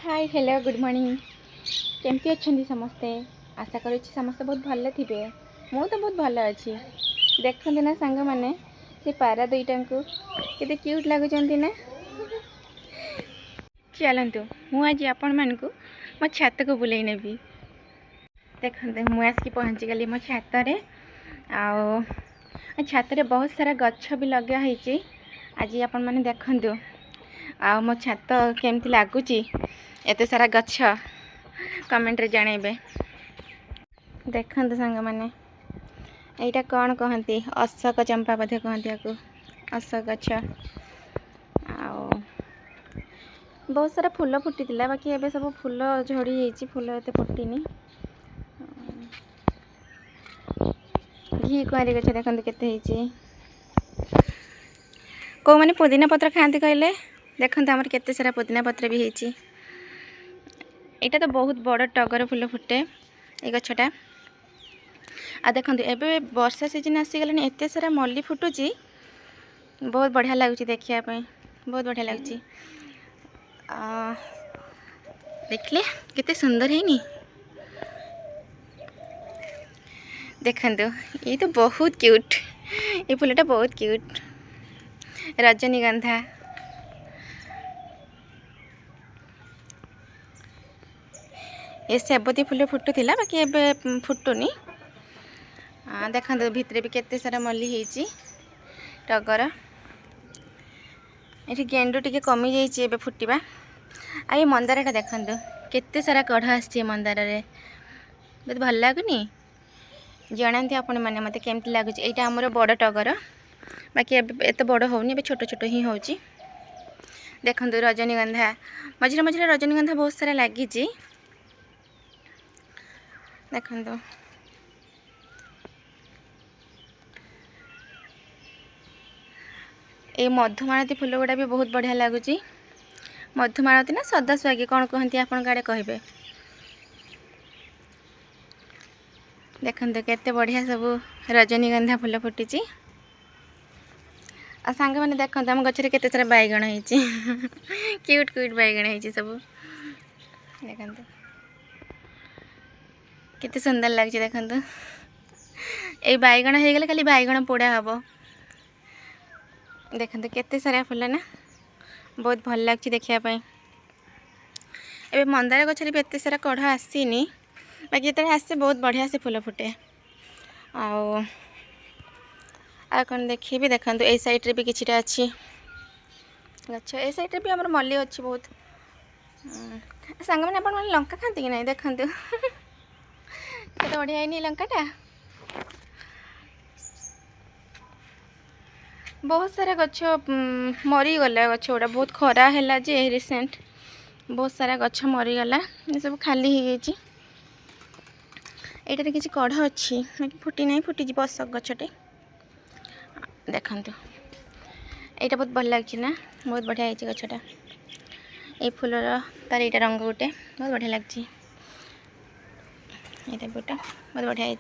Hi hello good morning केमती अच्छा समस्ते आशा करुँ समस्ते बहुत भल थे मु तो बहुत भल अच्छी देखते ना सांग मैंने से पारा दुईटा को केते क्यूट लगुच ना चलतु मुझे आपण मान को मो छात को बुलाई नेबी देखते मुझे आसिक पहुँची गली मो छात छात बहुत सारा गछ भी लगे आज आपण मैंने देखु आ मो छात केमती लगुच एते सारा गछ कमेंट रे जानइबे देखते सांग मैंने यहाँ कौन कहती अशोक चंपा बोधे कहती या अशोक गछ बहुत सारा फूल फुटी बाकी एबे सब फूल झड़ी जाइए फूल एते फुटीनी घी कुआरी गछ देखते केते कौ मैंने पुदीना पत्र खाती कहले देखते आमर केते सारा पुदीना पत्र भी होती यहाँ तो बहुत बड़ टगर फूल फुटे ये गछटा आ देखो एबे वर्षा सीजन आसीगलानी एत सारा मल्ली फुटुची बहुत बढ़िया लगुच देखापी बहुत बढ़िया लगुच देखले केते सुंदर है नी देखंतु ये तो बहुत क्यूट ये फूलटा बहुत क्यूट रजनीगंधा ये सेबती फूल फुटुला बाकी एबे फुटुनी देखते भितर भी केते सारा मल्ली होती टगर ये गेंडु टी कमी जाइए फुटवा आ ये मंदारटा देखते केते सारा कढ़ आसी मंदार बहुत भल लगुनि जनाती आपण मैंने मत केमती लगुच यहाँ आमर बड़ टगर बाकी एत बड़ होनी छोट छोट ही हो देखु रजनीगंधा मझे मझे रजनीगंधा बहुत सारा लगी देखु ये मधुमालती फूल गुड़ा भी बहुत बढ़िया लगुच मधुमालती ना सदा स्वागी कौन कहती आपन गाड़े कहे देखते केते बढ़िया सब रजनीगंधा फूल फुटी आ सांग मैंने देखते आम गचर केते सारा बैगण होती क्यूट क्यूट बैगण होती सब देखते केते सुंदर लगे देखते ये बैगण हो गले खाली बैगण पोड़ा हम देखते केते सारा फूल ना बहुत भल लगे देखापी ए मंदार गचर भी एत सारा कढ़ आसीनी बाकी जो आसे बहुत बढ़िया से फूल फुटे आ कौन देखी देखु ये साइड रे भी किछिटा अच्छी गच्छ ए साइड रे भी हमर मल्ली अच्छी बहुत सांग मैंने अपन लंका खाती कि नहीं देखु केते बढ़िया है लंकाटा बहुत सारा गच्छ मरीगला गच्छ गुड़ा बहुत खरा है जे रिसेंट बहुत सारा गच्छ मरीगला ये सब खाली हो गई यहाँ किसी कढ़ अच्छी फुटी ना फुटी अशोक गछटे देखु यहाँ बहुत भल लगे ना बहुत बढ़िया है गछटा ये फूलर तार यहाँ रंग गोटे बहुत बढ़िया लगे ये गोटा बहुत बढ़िया है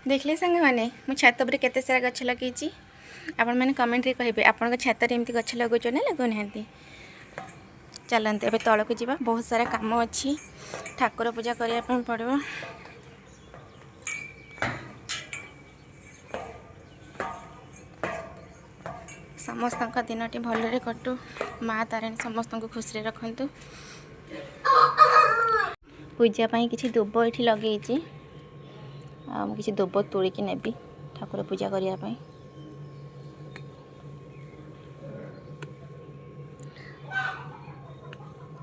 देखले सांग मैंने मो छात पर केते सारा गछ लगे आपण मैंने कमेंट रे कहे आपण छात एमती गछ लगुच ना लगो ना चलते ए तौक जावा बहुत सारा काम अच्छी ठाकुर पूजा करने पड़ो समस्त दिन टी भलरे कटु माँ तारिणी समस्त को खुशी रखु पूजापाई किसी दुब ये लगे किसी दुब तोड़िकी नेबी ठाकुर पूजा करने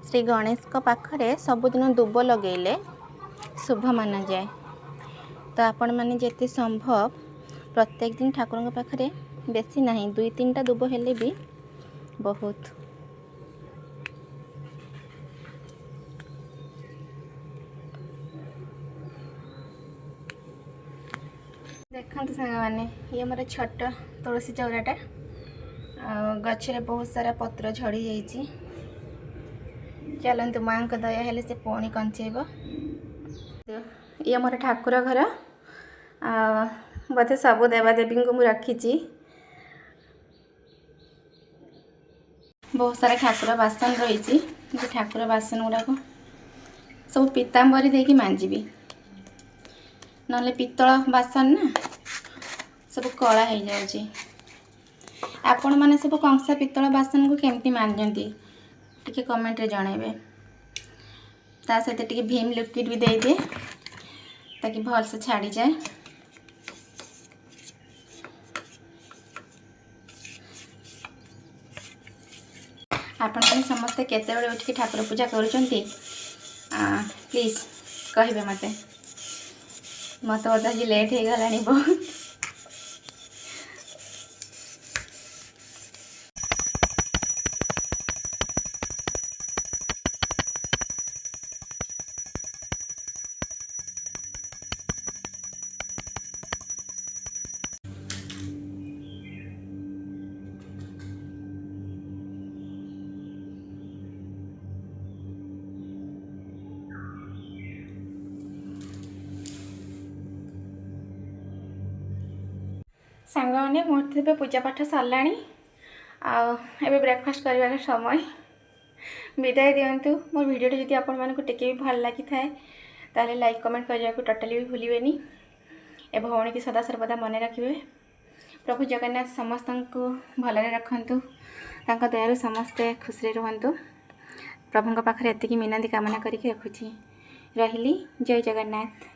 श्री गणेश पाखरे सबुदिन दुब लगेले शुभ माना जाए तो आपण मैंने जिते संभव प्रत्येक दिन ठाकुर पाखरे बेसी नहीं 2-3टा दुब हेले भी बहुत देखते सांग मैंने ये मोर छोट तुलसी चौराटा गछरे बहुत सारा पत्र झड़ी जाइए चलतु माँ को दया हेले से पुणी कंचेब ये मोर ठाकुर घर बोधे सब देवादेवी को मुझे रखी बहुत सारा ठाकुर बासन रही ठाकुर बासन गुड़ाक सब पीताम्बरी देकी मांजिबी नले पित्तल बासन ना सब कला हो जाए। आपण मैंने सब कंसा पित्तल बासन को केमती मांजती टिके कमेंट रे जनइबे। ता सहित टिके भीम लिक्विड भी दे दे ताकि भल से छाड़ी जाए। आपण मैंने समस्ते केते बेले उठिक ठाकुर पूजा करूचंती प्लीज कहिबे मते आज लेट हो गलानी बहुत। सांग मैंने मोटे पूजा पाठ सरला आबे ब्रेकफास्ट कर समय विदाय दिंतु। मो भिडियो जदि आपण मानक टिके भी भल लगी थाए ताले लाइक कमेंट करने को टोटाली भी भूलेनि। ए भौणी की सदा सर्वदा मन रखिए। प्रभु जगन्नाथ समस्त को भलरे रखंतु दयारु समस्ते खुशी रुहंतु। प्रभु पाखे एतिकी मिनती कामना करके रखुची रहिली। जय जगन्नाथ।